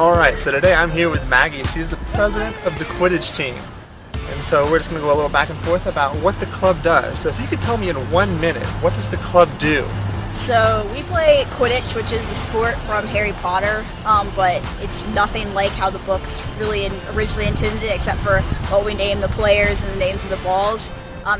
Alright, so today I'm here with Maggie. She's the president of the Quiditch team. And so we're just going to go a little back and forth about what the club does. So if you could tell me in 1 minute, what does the club do? So we play Quiditch, which is the sport from Harry Potter, but it's nothing like how the books really originally intended it, except for what we name the players and the names of the balls.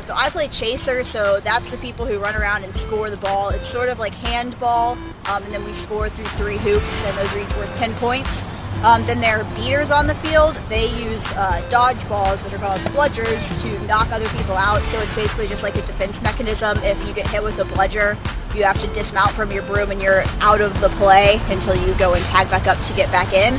So I play chaser, so that's the people who run around and score the ball. It's sort of like handball, and then we score through 3 hoops, and those are each worth 10 points. Then there are beaters on the field. They use dodge balls that are called bludgers to knock other people out. So it's basically just like a defense mechanism. If you get hit with a bludger, you have to dismount from your broom and you're out of the play until you go and tag back up to get back in.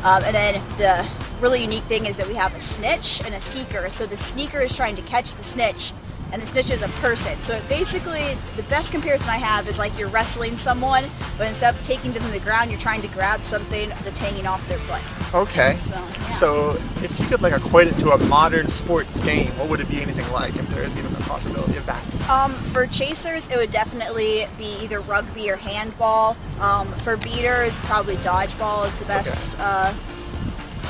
And then the really unique thing is that we have a snitch and a seeker. So the sneaker is trying to catch the snitch, and the snitch is a person. So basically, the best comparison I have is like you're wrestling someone, but instead of taking them to the ground, you're trying to grab something that's hanging off their butt. Okay. So if you could like equate it to a modern sports game, what would it be anything like, if there is even a possibility of that? For chasers, it would definitely be either rugby or handball. For beaters, probably dodgeball is the best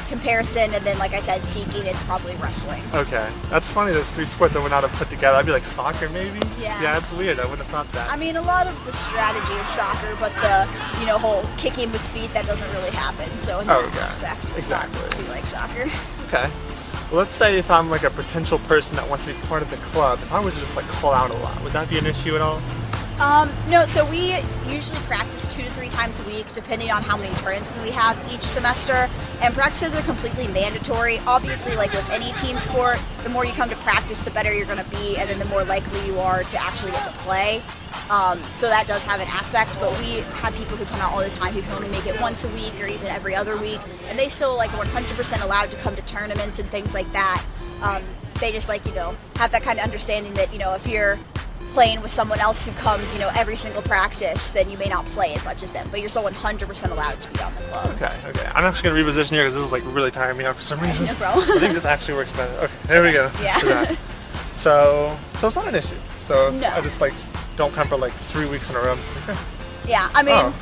comparison, and then like I said, seeking, it's probably wrestling. Okay. That's funny, those 3 sports I would not have put together. I'd be like soccer maybe? Yeah. Yeah, that's weird. I wouldn't have thought that. I mean, a lot of the strategy is soccer, but the, whole kicking with feet, that doesn't really happen. So in that aspect, it's not too like soccer. Okay. Well, let's say if I'm like a potential person that wants to be part of the club, if I was to just like call out a lot, would that be an issue at all? No, so we usually practice 2 to 3 times a week, depending on how many turns we have each semester, and practices are completely mandatory. Obviously, like with any team sport, the more you come to practice, the better you're going to be, and then the more likely you are to actually get to play. So that does have an aspect, but we have people who come out all the time who can only make it once a week or even every other week, and they still like 100% allowed to come to tournaments and things like that. They just like, have that kind of understanding that, if you're playing with someone else who comes, every single practice, then you may not play as much as them, but you're still 100% allowed to be on the club. Okay. I'm actually going to reposition here because this is like really tiring me out for some reason. No problem. I think this actually works better. Okay, there we go. Let's do that. So it's not an issue. So no. I just like don't come for like 3 weeks in a row. I'm just like, Yeah, I mean,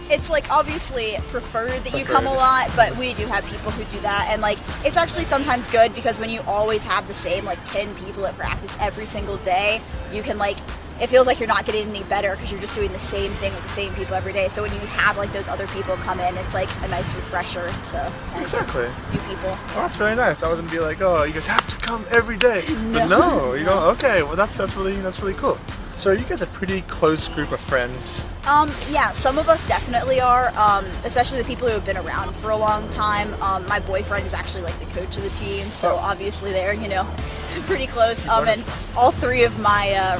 it's like obviously preferred that you come a lot, but we do have people who do that, and like it's actually sometimes good because when you always have the same like 10 people at practice every single day, you can like, it feels like you're not getting any better because you're just doing the same thing with the same people every day. So when you have like those other people come in, it's like a nice refresher to get new people. Oh, that's very nice. I was gonna be like, oh, you guys have to come every day. No. But no, you go, okay, well that's really cool. So are you guys a pretty close group of friends? Yeah, some of us definitely are, especially the people who have been around for a long time. My boyfriend is actually like the coach of the team, so obviously they're, pretty close. And all 3 of my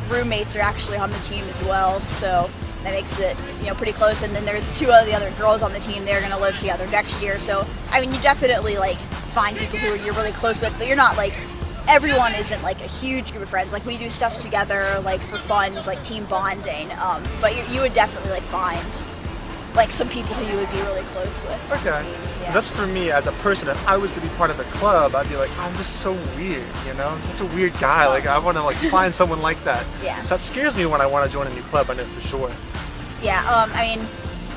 roommates are actually on the team as well, so that makes it, pretty close. And then there's 2 of the other girls on the team. They're going to live together next year, so, I mean, you definitely, like, find people who you're really close with, but you're not, like, everyone isn't like a huge group of friends. Like we do stuff together, like for fun, it's like team bonding. But you would definitely like find like some people who you would be really close with. Okay. Yeah. That's for me as a person. If I was to be part of a club, I'd be like, I'm just so weird. I'm such a weird guy. Like I want to like find someone like that. Yeah. So that scares me when I want to join a new club. I know for sure. Yeah. I mean,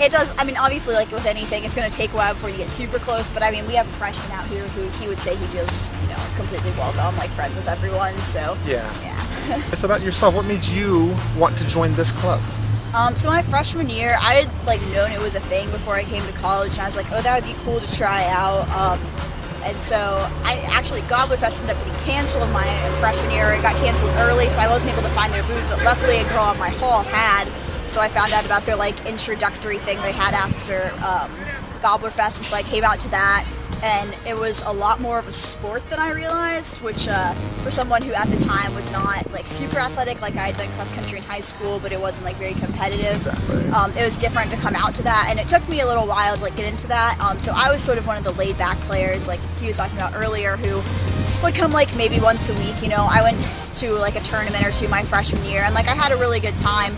it does. I mean, obviously, like with anything, it's going to take a while before you get super close. But I mean, we have a freshman out here who he would say he feels, completely welcome, like friends with everyone. So yeah. So about yourself, what made you want to join this club? So my freshman year, I had like known it was a thing before I came to college, and I was like, oh, that would be cool to try out. And so I actually, Glaab ended up getting canceled my freshman year. It got canceled early, so I wasn't able to find their booth. But luckily, a girl on my hall had. So I found out about their like introductory thing they had after Glaab, and so I came out to that, and it was a lot more of a sport than I realized, which for someone who at the time was not like super athletic, like I had done cross country in high school, but it wasn't like very competitive. Exactly. It was different to come out to that, and it took me a little while to like get into that. So I was sort of one of the laid back players, like he was talking about earlier, who would come like maybe once a week. I went to like a tournament or 2 my freshman year, and like I had a really good time.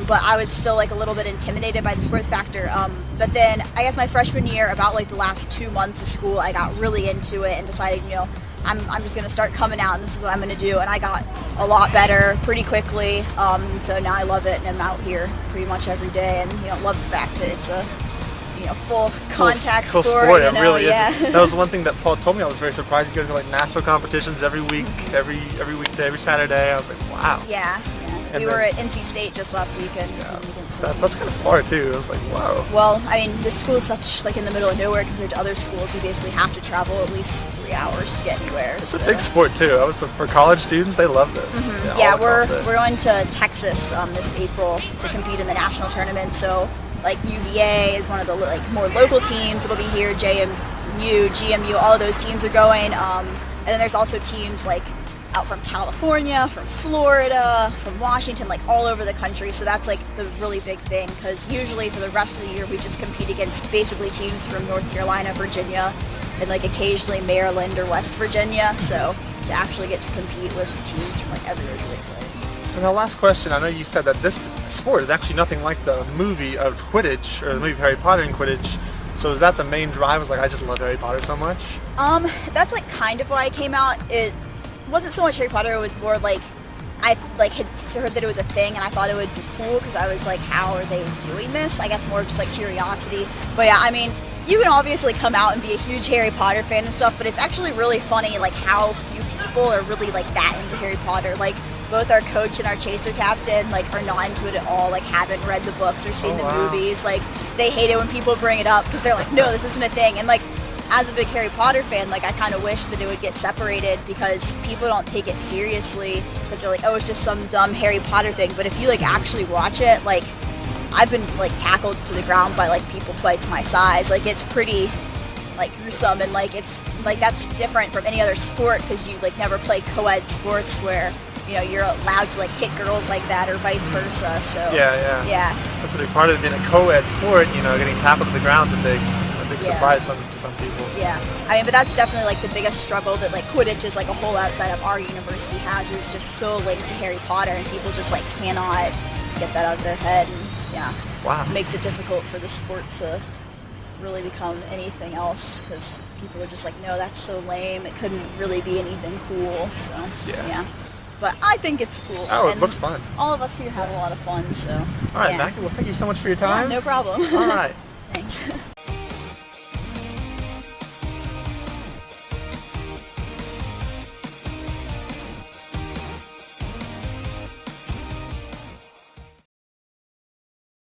But I was still like a little bit intimidated by the sports factor. But then I guess my freshman year, about like the last 2 months of school, I got really into it and decided, I'm just going to start coming out and this is what I'm going to do. And I got a lot better pretty quickly. So now I love it and I'm out here pretty much every day and, love the fact that it's a full contact Cool sport. It really yeah. is. That was one thing that Paul told me. I was very surprised. You guys go like national competitions every week, every weekday, every Saturday. I was like, wow. Yeah. We were at NC State just last weekend. Yeah, that's kind of far too. I was like, wow. Well, I mean, this school is such in the middle of nowhere compared to other schools. We basically have to travel at least 3 hours to get anywhere. It's a big sport too. For college students, they love this. Mm-hmm. Yeah, we're going to Texas this April to compete in the national tournament. So UVA is one of the more local teams. It'll be here. JMU, GMU, all of those teams are going. And then there's also teams out from California, from Florida, from Washington, all over the country. So that's the really big thing, because usually for the rest of the year we just compete against basically teams from North Carolina, Virginia, and occasionally Maryland or West Virginia. So to actually get to compete with teams from everywhere is really exciting. And the last question, I know you said that this sport is actually nothing like the movie of Quidditch, or the movie of Harry Potter and Quidditch. So is that the main drive? Was I just love Harry Potter so much? That's kind of why I came out. It wasn't so much Harry Potter. It was more I had heard that it was a thing, and I thought it would be cool because I was how are they doing this? I guess more of just curiosity. But yeah, I mean, you can obviously come out and be a huge Harry Potter fan and stuff, but it's actually really funny how few people are really that into Harry Potter. Both our coach and our chaser captain are not into it at all. Haven't read the books or seen the movies. They hate it when people bring it up because they're no, this isn't a thing. And as a big Harry Potter fan, I kind of wish that it would get separated, because people don't take it seriously because they're oh, it's just some dumb Harry Potter thing. But if you actually watch it, I've been tackled to the ground by people twice my size. It's pretty gruesome, and it's that's different from any other sport, because you never play co-ed sports where you're allowed to hit girls like that, or vice versa. So yeah, that's a big part of it being a co-ed sport. Getting tackled to the ground is a big surprise to some people. Yeah, I mean, but that's definitely the biggest struggle that Quidditch is a whole outside of our university has, is just so linked to Harry Potter, and people just cannot get that out of their head. And yeah, wow, it makes it difficult for the sport to really become anything else, because people are just no, that's so lame. It couldn't really be anything cool. So yeah. But I think it's cool. Oh, it looks fun. All of us here have a lot of fun. So all right, Maggie. Well, thank you so much for your time. Yeah, no problem. All right. Thanks.